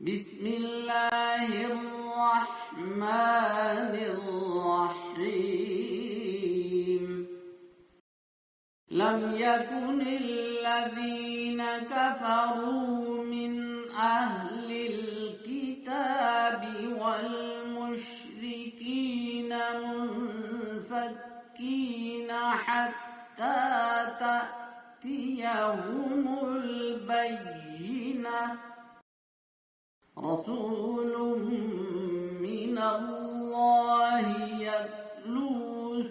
बिस्मिल्लाहिर्रहमानिर्रहीम। लम यकुनिल्लज़ीन कफ़रू मिन अह्लिल किताबि वल मुश्रिकीन मुनफ़क्कीन हत्ता तअतियहुमुल बय्यिनह। रसूलुम मिनल्लाहि यत्लू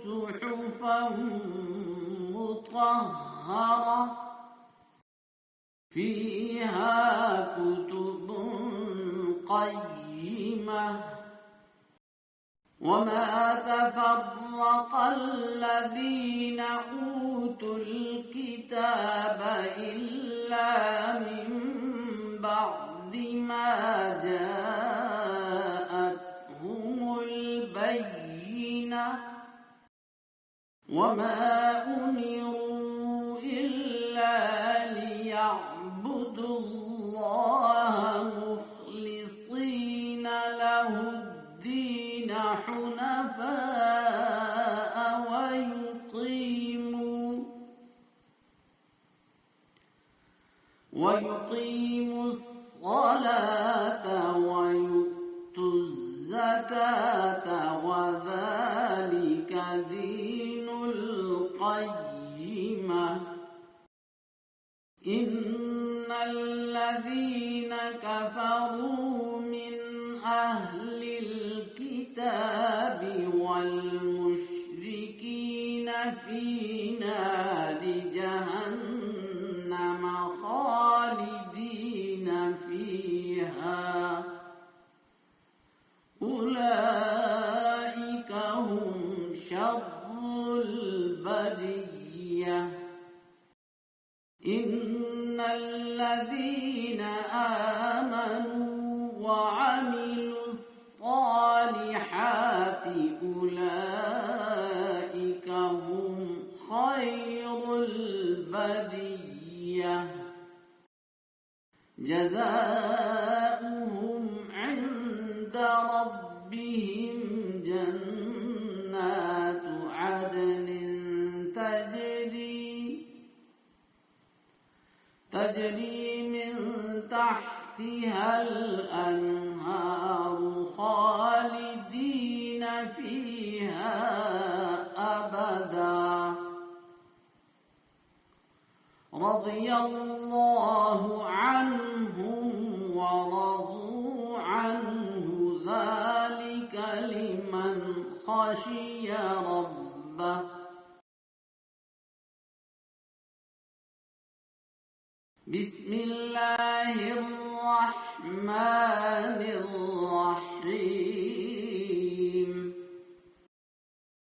सुहुफ़न मुतहहरा फ़ीहा कुतुबुन क़य्यिमह। वमा तफ़र्रक़ल्लज़ीन ऊतुल किताब इल्ला मिन बअदि मा जाअतहुमुल बय्यिनह। वमा उमिरू इल्ला लियअब्दुल्लाह मुख़लिसीन लहुद्दीन हुनफ़ाअ वयुक़ीमु الصلاة ويؤتوا الزكاة وذلك دين القيمة. إن الذين كفروا من أهل الكتاب والمشركين في نار جهنم خالدين فيها أولئك هم شر البرية. إن الذين آمنوا وعملوا الصالحات أولئك هم خير البرية. جزاؤهم عند ربهم جنات عدن تجري من تحتها الأنهار خالدين فيها أبدا. رضي الله عنهم ورضوا عنه ذلك لمن خشي ربه. بسم الله الرحمن الرحيم.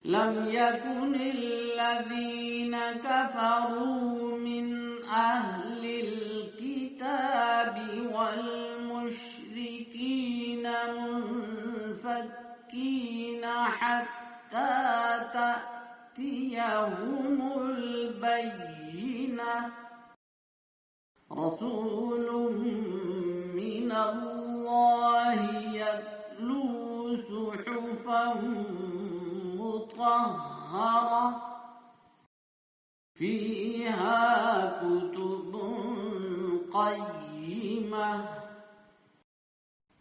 لم يكن الذين كفروا من أهل الكتاب والمشركين منفكين حتى تأتيهم البينة. رسول من الله يتلو صحفا مطهرة فيها كتب قيمة.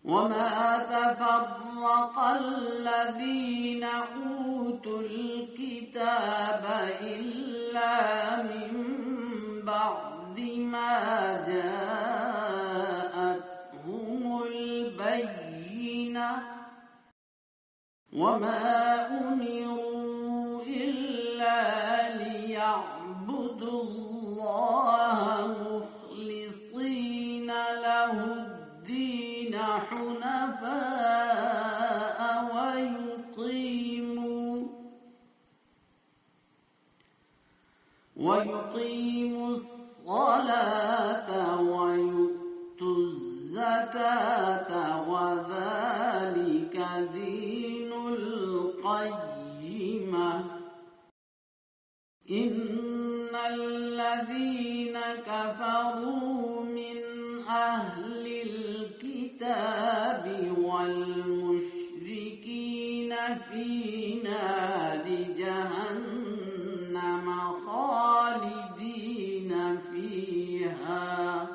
وما تفرق الذين أوتوا الكتاب إلا من بعد ما جاءتهم البينة. وما أمروا إلا ليعبدوا الله مخلصين له الدين حنفاء ويقيموا الصلاة ويؤتوا الزكاة وذلك دين القيمة. إن الذين كفروا من أهل الكتاب الكتاب والمشركين في نار جهنم خالدين فيها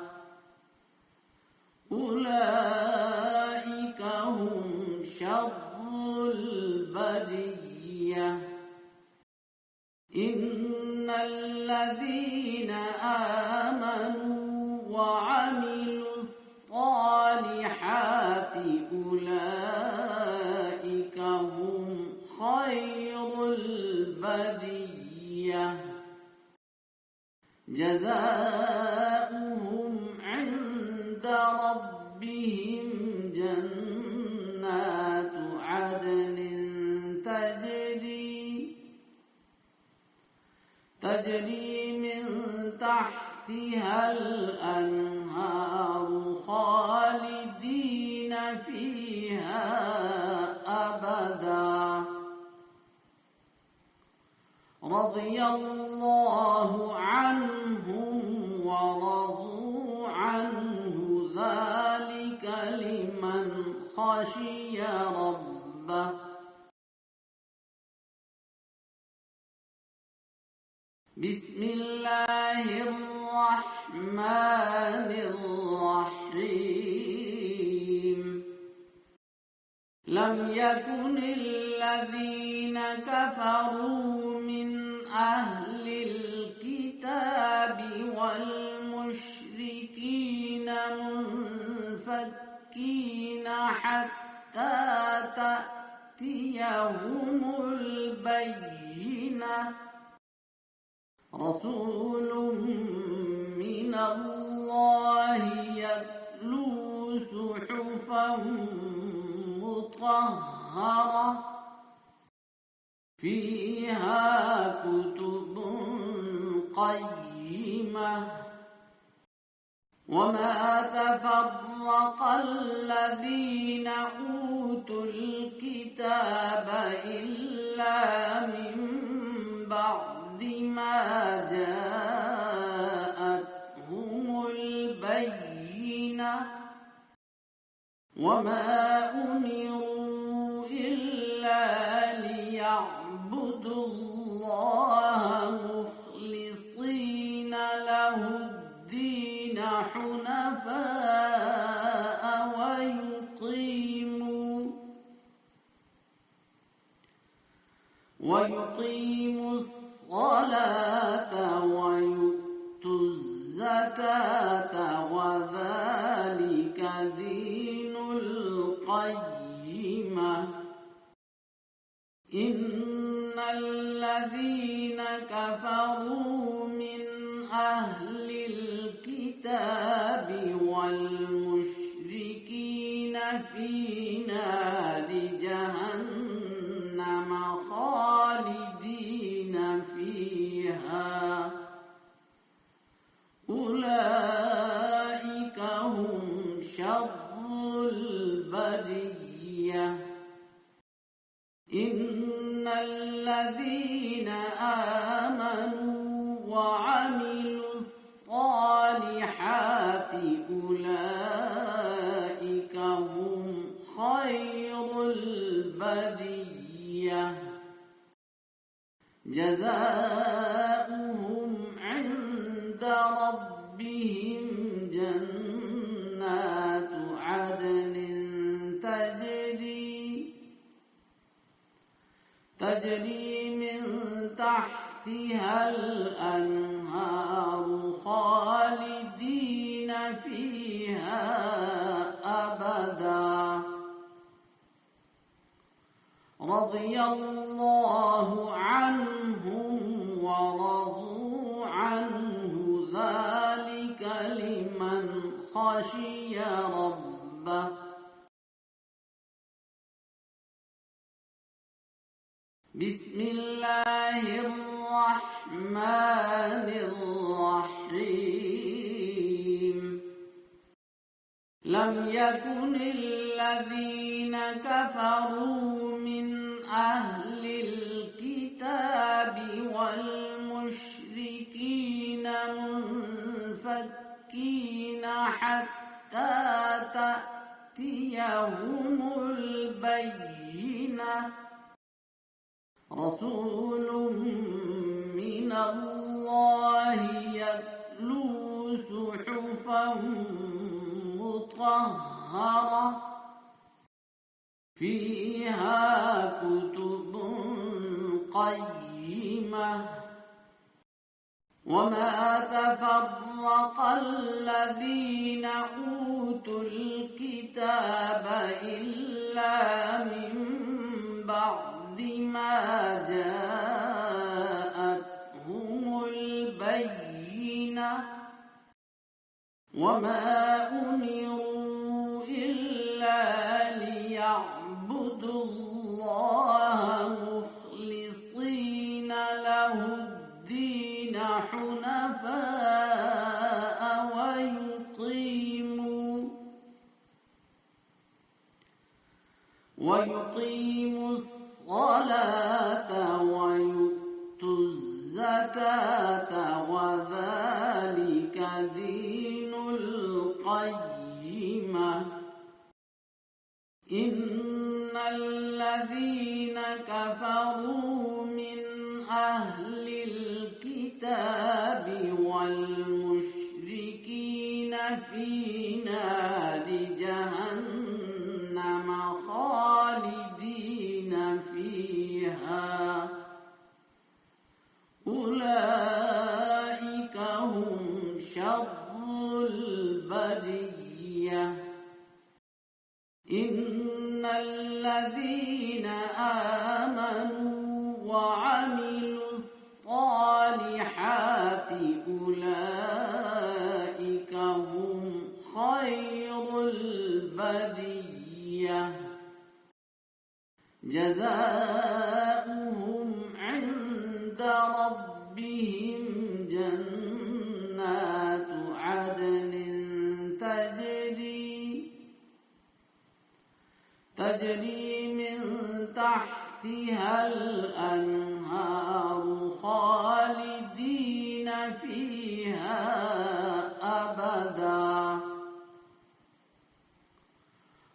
أولئك هم شر البرية إن الذين آمنوا وعملوا الصالحات أولئك هم خير البرية جزاؤهم عند ربهم جنات عدن تجري من تحتها الأنهار خالدين فيها أبدا رضي الله عنهم ورضوا عنه ذلك لمن خشي ربه بسم الله الرحمن الرحيم لم يكن الذين كفروا من أهل الكتاب والمشركين منفكين حتى تأتيهم البينة رسول من الله يتلو صحفا مطهرة فيها كتب قيمة وما تفرق الذين أوتوا الكتاب إلا من بعد ما جاءتهم البينة وما أمروا إلا ليعبدوا الله مخلصين له الدين حنفاء ويقيموا الصلاة ويؤتوا الزكاة وذلك دين القيمة إن الذين كفروا من أهل الكتاب والمشركين في نار جهنم خالدين فيها أولئك هم شر البرية إن الذين آمنوا وعملوا الصالحات أولئك هم خير البرية جزاؤهم عند ربهم جنات عدن تجري من تحتها الأنهار خالدين فيها أبدا رضي الله عنهم ورضوا عنه ذلك لمن خشي ربه بسم الله الرحمن الرحيم لم يكن الذين كفروا من أهل الكتاب والمشركين منفكين حتى تأتيهم البينة رسول من الله يتلو صحفا مطهرة فيها كتب قيمة وما تفرق الذين أوتوا الكتاب إلا من بعد ما جاءتهم البينة وما أمروا إلا ليعبدوا الله مخلصين له الدين حنفاء ويقيموا الصلاة ويؤتوا الزكاة وذلك دين القيمة إن الذين كفروا من أهل الكتاب والمشركين في نار جهنم خالدين فيها أولئك هم شر البرية إن الذين آمنوا وعملوا الصالحات أولئك هم خير البرية جزاؤهم عند ربهم جنات عدن تجري من تحتها الأنهار خالدين فيها أبدا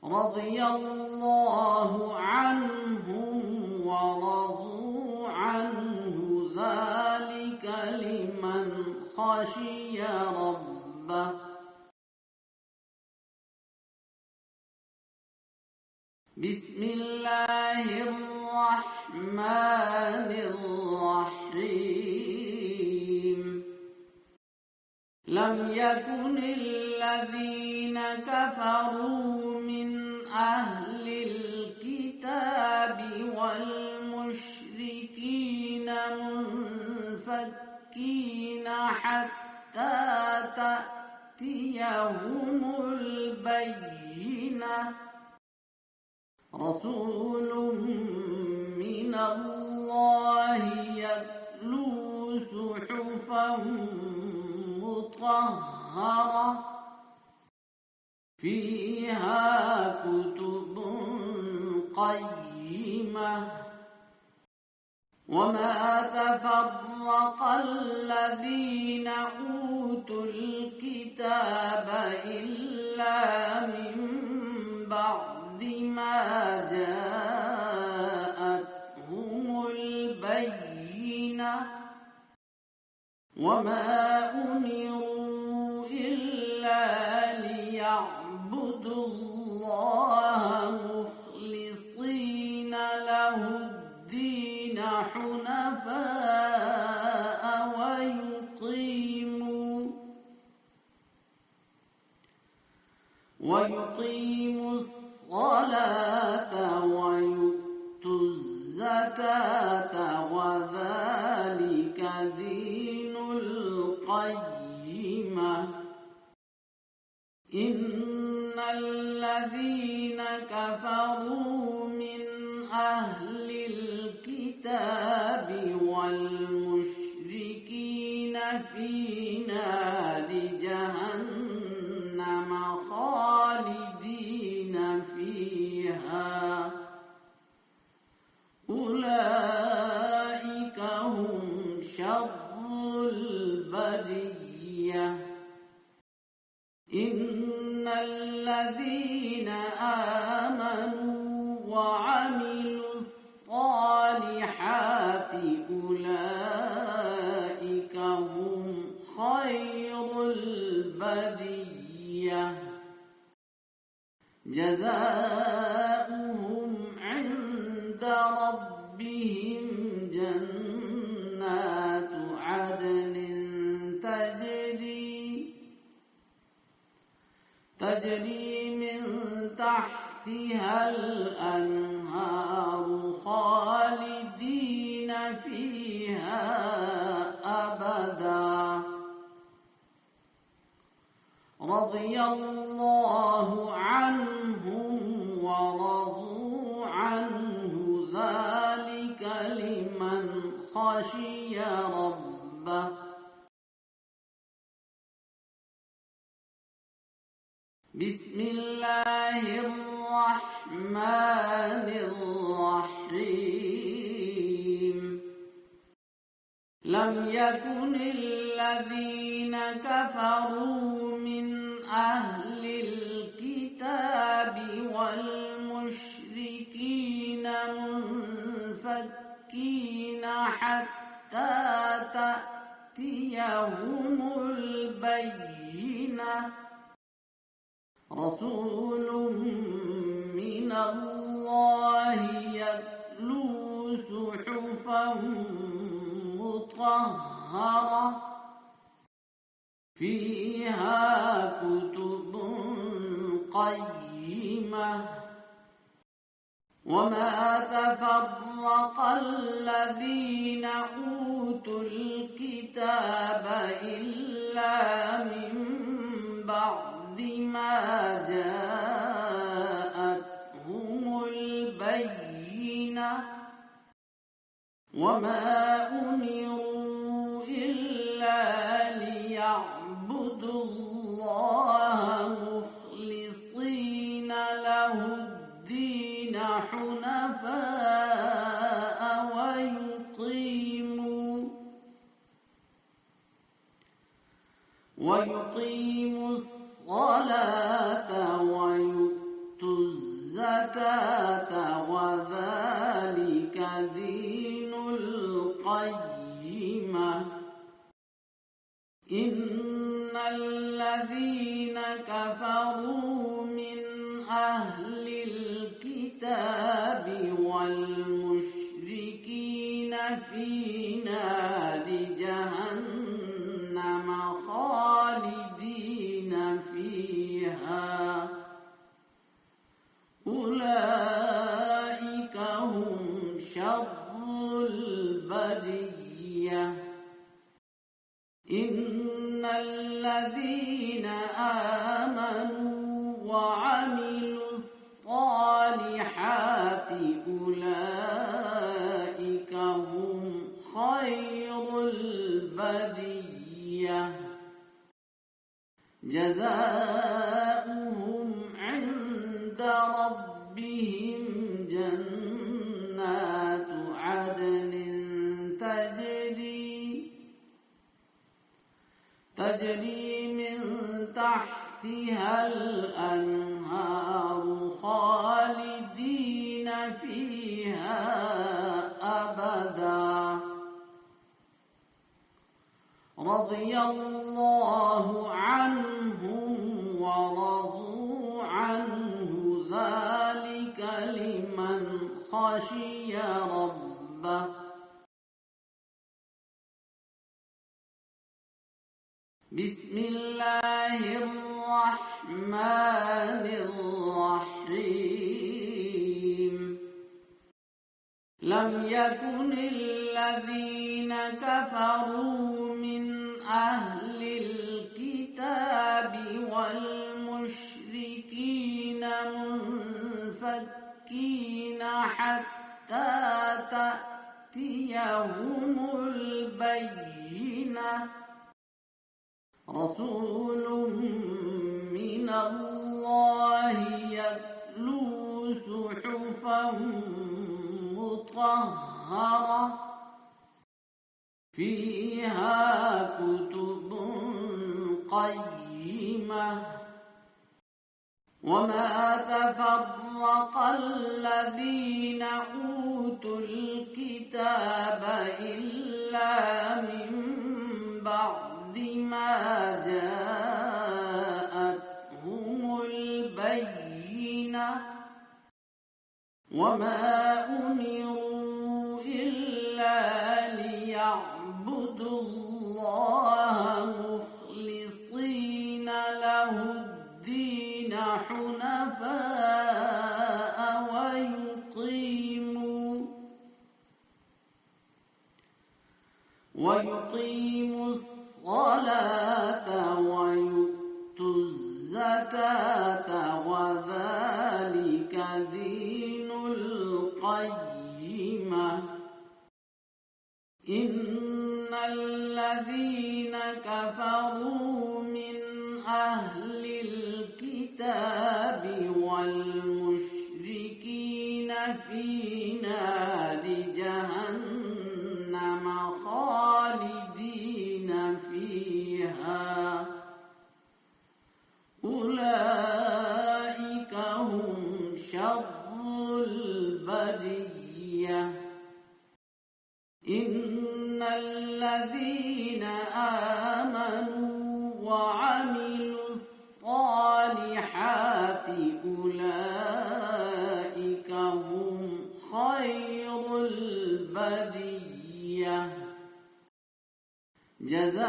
رضي الله عنهم ورضوا عنه ذلك لمن خشي ربه بسم الله الرحمن الرحيم لم يكن الذين كفروا من أهل الكتاب والمشركين منفكين حتى تأتيهم البينة رسول من الله يتلو صحفا مطهرة فيها كتب قيمة وما تفرق الذين أوتوا الكتاب إلا من بعد ما جاءتهم البينة وما أمروا إلا ليعبدوا الله مخلصين له الدين حنفاء ويقيموا الصلاة ويؤتوا الزكاة وذلك دين القيمة إن الذين كفروا من أهل الكتاب والمشركين في نار جهنم خالدين فيها أولئك هم شر البرية إن الذين جزاؤهم عند ربهم جنات عدن تجري من تحتها الأنهار خالدين فيها أبدا رضي الله عنهم ورضوا عنه ذلك لمن خشي ربه بسم الله الرحمن الرحيم لم يكن الذين كفروا من أهل الكتاب والمشركين منفكين حتى تأتيهم البينة رسول من الله يتلو صحفا مطهرة فيها كتب قيمة وما تفرق الذين أوتوا الكتاب إلا من بعد ما جاءتهم البينة وما أمروا إلا ليعبدوا الله مخلصين له الدين حنفاء ويقيموا الصلاة ويؤتوا الزكاة وذلك دين القيمة إن الذين كفروا من أهل الكتاب والمشركين في نار جهنم خالدين فيها أولئك هم شر البرية إن الذين آمنوا وعملوا الصالحات أولئك هم خير البرية جزاؤهم عند ربهم جنات عدن تجري من تحتها الأنهار خالدين فيها أبدا رضي الله عنهم ورضوا عنه ذلك لمن خشي ربه بسم الله الرحمن الرحيم لم يكن الذين كفروا من أهل الكتاب والمشركين منفكين حتى تأتيهم البينة رسول من الله يتلو صحفا مطهرة فيها كتب قيمة وما تفرق الذين أوتوا الكتاب إلا من بعد ما جاءتهم البينة وما أمروا إلا ليعبدوا الله مخلصين له الدين حنفاء ويقيموا الصلاة ويؤتوا الزكاة وذلك دين القيمة إن الذين كفروا من أهل الكتاب والمشركين في نار جهنم خالدين فيها أولئك هم شر البرية إن الذين آمنوا وعملوا الصالحات أولئك هم خير البرية جزاؤهم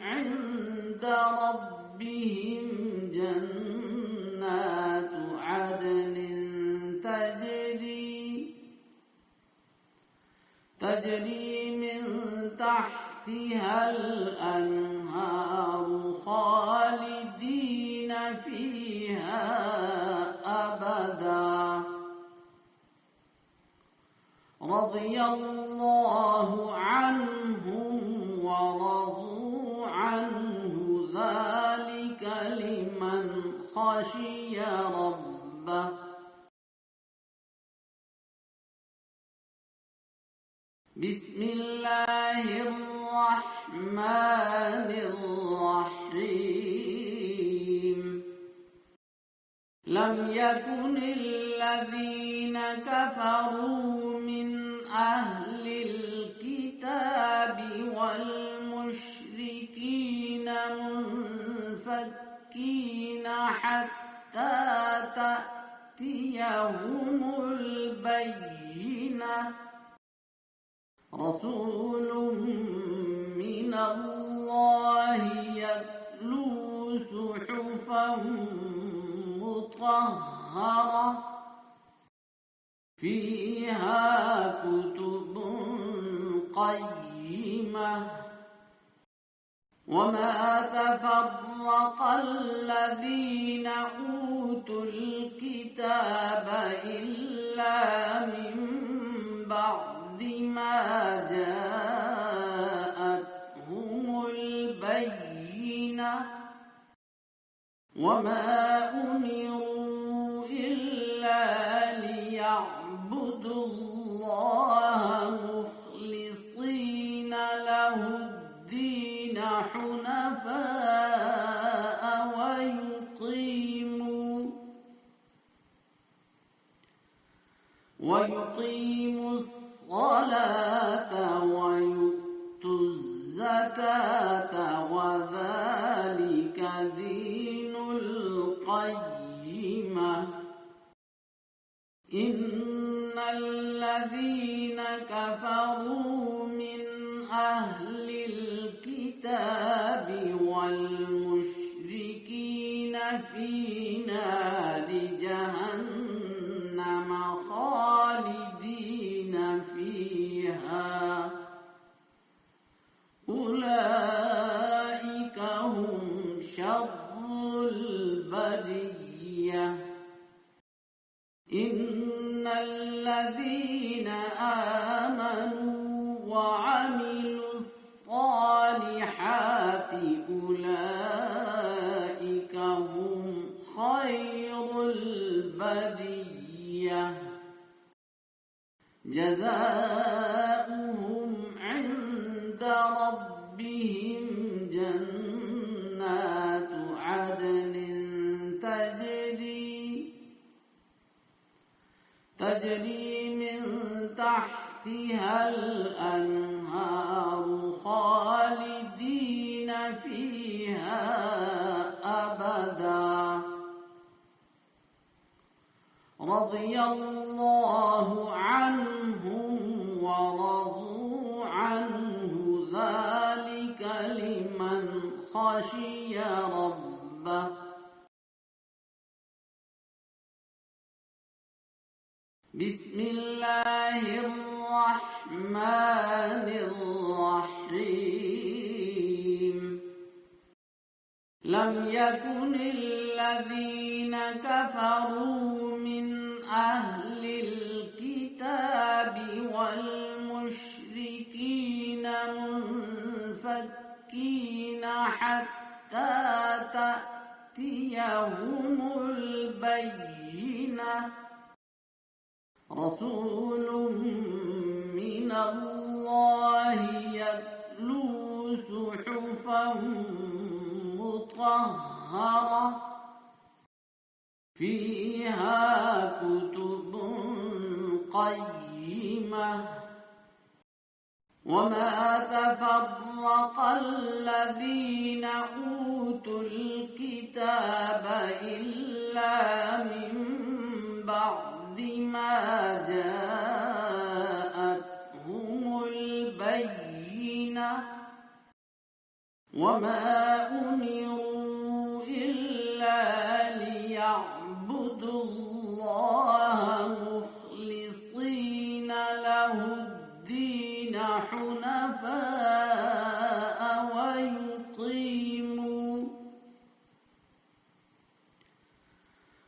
عند ربهم جنات عدن تجري من تحتها الأنهار خالدين فيها أبدا رضي الله عنهم ورضوا عنه ذلك لمن خشي ربه بسم الله الرحمن الرحيم لم يكن الذين كفروا من أهل الكتاب والمشركين منفكين حتى تأتيهم البينة رسول من الله يتلو صحفا مطهرة فيها كتب قيمة وما تفرق الذين أوتوا الكتاب إلا من بعد ما جاءتهم البينة وما أمروا إلا ليعبدوا الله مخلصين له الدين حنفاء ويقيموا الصلاة ويؤتوا الزكاة وذلك دين القيمة إن الذين كفروا من أهل الكتاب والمشركين في نار جهنم خالدين فيها أولئك هم شر البرية إن الذين آمنوا وعملوا الصالحات أولئك هم خير البرية جزاؤهم عند ربهم جنات عدن تجري من تحتها الأنهار خالدين فيها أبدا خشي ربه. بسم الله الرحمن الرحيم. لم يكن الذين كفروا من أهل الكتاب والمشركين منفكين حتى تأتيهم البينة. رسول من الله يتلو صحفا مطهرة فيها كتب قيمة. وما تفرق الذين أوتوا الكتاب إلا من بعد ما جاءتهم البينة. وما أمروا إلا ليعبدوا الله مخلصين له الدين حنفاء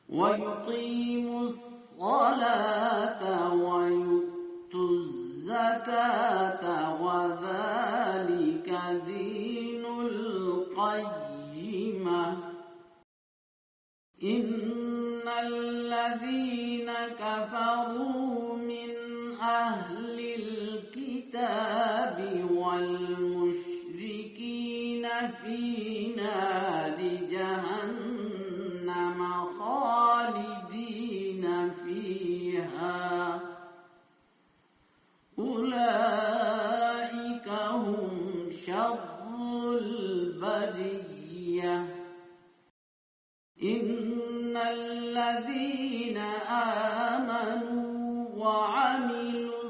ويقيموا الصلاة ويؤتوا الزكاة وذلك دين القيمة. إن الذين كفروا من أهل الكتاب والمشركين في نار جهنم خالدين فيها أولئك هم شر البرية. إن الذين آمنوا وعملوا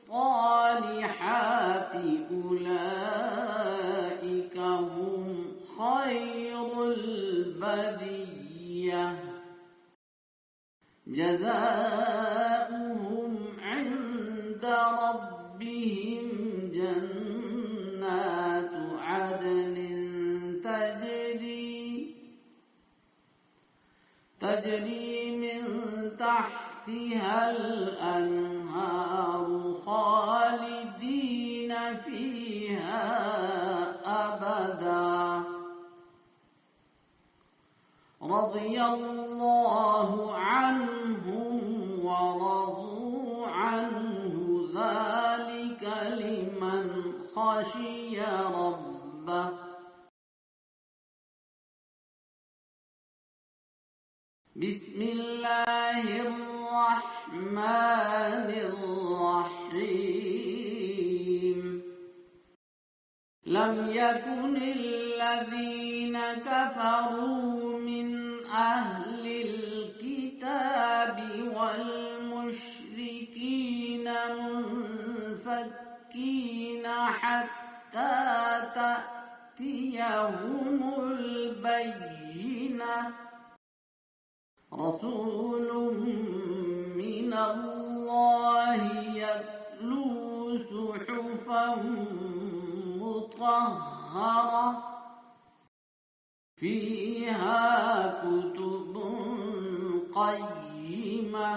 الصالحات أولئك هم خير البرية. جزاؤهم عند ربهم جنات عدن تجري من تحتها الأنهار خالدين فيها أبدا. رضي الله عنهم ورضوا عنه ذلك لمن خشي ربه. بسم الله الرحمن الرحيم. لم يكن الذين كفروا من أهل الكتاب والمشركين منفكين حتى تأتيهم البينة. رسول من الله يتلو صحفا مطهرة فيها كتب قيمة.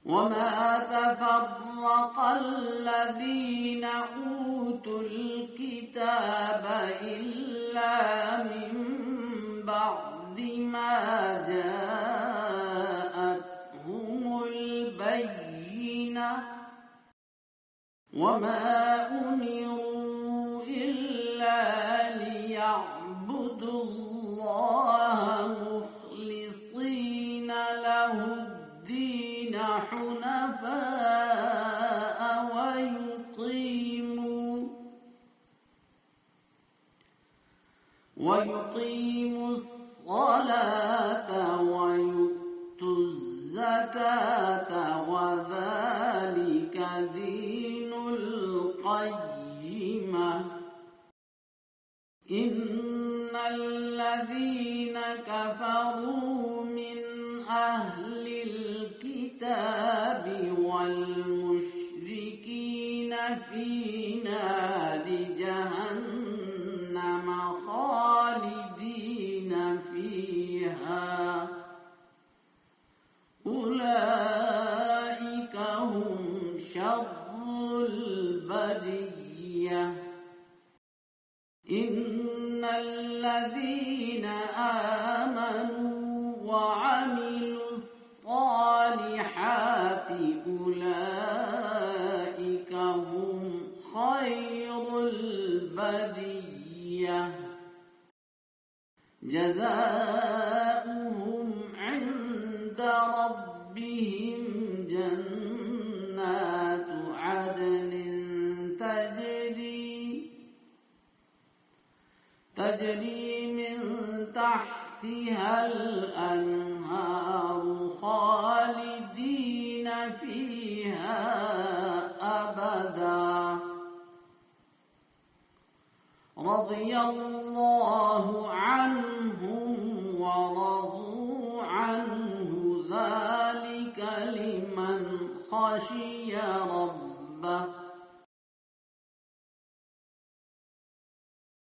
وما تفرق الذين أوتوا الكتاب إلا من بعد ما جاءتهم البينة. وما أمروا إلا ليعبدوا الله مخلصين له الدين حنفاء ويقيموا الصلاة ويؤتوا الزكاة وذلك دين القيمة. إن الذين كفروا من أهل الكتاب والمشركين في نار جهنم خالدين فيها أولئك هم شر البرية إن الذين آمنوا وعملوا الصالحات أولئك هم خير البرية جزاؤهم عند ربهم جنات عدن تجري من تحتها الأنهار خالدين فيها أبدا رضي الله عنهم ورضوا عنه ذلك لمن خشي ربه